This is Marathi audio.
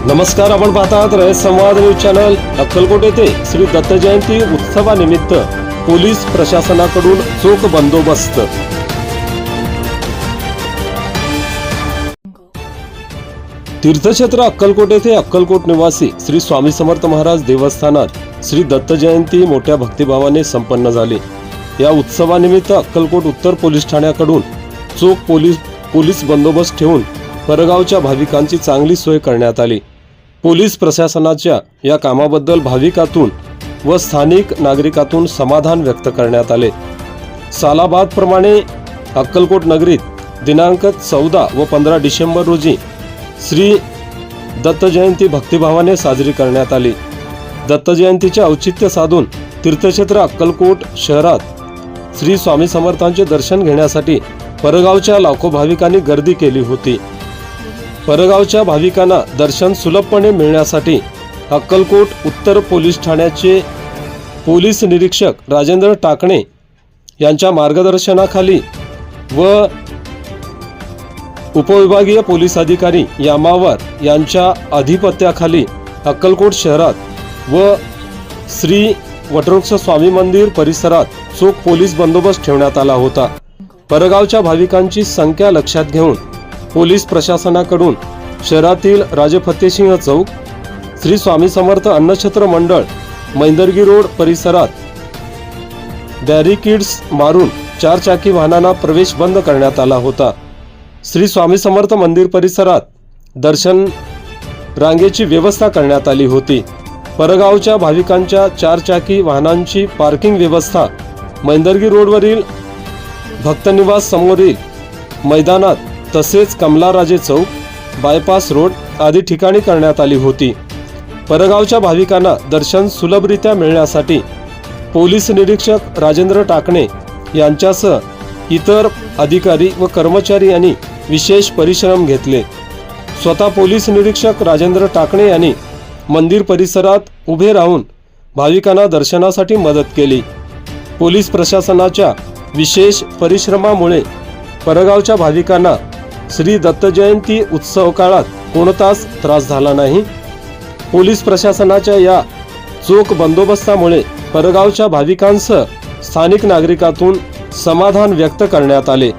नमस्कार, आपण पाहतात रयत संवाद न्यूज चॅनल। अक्कलकोट येथे श्री दत्त जयंती उत्सवानिमित्त पोलीस प्रशासनाकडून चोख बंदोबस्त। तीर्थक्षेत्र अक्कलकोट येथे अक्कलकोट निवासी श्री स्वामी समर्थ महाराज देवस्थानात श्री दत्त जयंती मोठ्या भक्तिभावाने संपन्न झाली। या उत्सवानिमित्त अक्कलकोट उत्तर पोलीस ठाण्याकडून चोख पोलीस बंदोबस्त ठेवून परगावच्या भाविकांची चांगली सोय करण्यात आली। पोलीस प्रशासनाच्या या कामाबद्दल भाविकातून व स्थानिक नागरिकातून समाधान व्यक्त करण्यात आले। सालाबाद प्रमाणे अक्कलकोट नगरीत दिनांक 14 व 15 डिसेंबर रोजी श्री दत्त जयंती भक्तिभावाने साजरी करण्यात आली। दत्त जयंतीचे औचित्य साधून तीर्थक्षेत्र अक्कलकोट शहरात श्री स्वामी समर्थांचे दर्शन घेण्यासाठी परगावच्या लाखो भाविकांनी गर्दी केली होती। परगावच्या भाविकांना दर्शन सुलभपणे मिळण्यासाठी अक्कलकोट उत्तर पोलीस ठाण्याचे पोलीस निरीक्षक राजेंद्र टाकणे यांच्या मार्गदर्शनाखाली व उपविभागीय पोलीस अधिकारी यामावर यांच्या अधिपत्याखाली अक्कलकोट शहरात व श्री वटवृक्ष स्वामी मंदिर परिसरात चोख पोलीस बंदोबस्त ठेवण्यात आला होता। परगावच्या भाविकांची संख्या लक्षात घेऊन पोलीस प्रशासनाकडून शहरातील राजफतेसिंह चौक, श्री स्वामी समर्थ अन्नछत्र मंडळ, मैंदर्गी रोड परिसरात बॅरिकेड्स मारून 4 चाकी वाहनांना प्रवेश बंद करण्यात आला होता। श्री स्वामी समर्थ मंदिर परिसरात दर्शन रांगेची व्यवस्था करण्यात आली होती। परगावच्या भाविकांच्या 4 चाकी वाहनांची पार्किंग व्यवस्था मैंदर्गी रोडवरील भक्तनिवास समोरील मैदानात तसेच कमलाराजे चौक, बायपास रोड आदी ठिकाणी करण्यात आली होती। परगावच्या भाविकांना दर्शन सुलभरित्या मिळण्यासाठी पोलीस निरीक्षक राजेंद्र टाकणे यांच्यासह इतर अधिकारी व कर्मचारी यांनी विशेष परिश्रम घेतले। स्वतः पोलीस निरीक्षक राजेंद्र टाकणे यांनी मंदिर परिसरात उभे राहून भाविकांना दर्शनासाठी मदत केली। पोलीस प्रशासनाच्या विशेष परिश्रमामुळे परगावच्या भाविकांना श्री दत्त जयंती उत्सव काळात कोणताच त्रास झाला नाही। पोलीस प्रशासनाच्या या चोख बंदोबस्तामुळे परगावच्या भाविकांसह स्थानिक नागरिकातून समाधान व्यक्त करण्यात आले।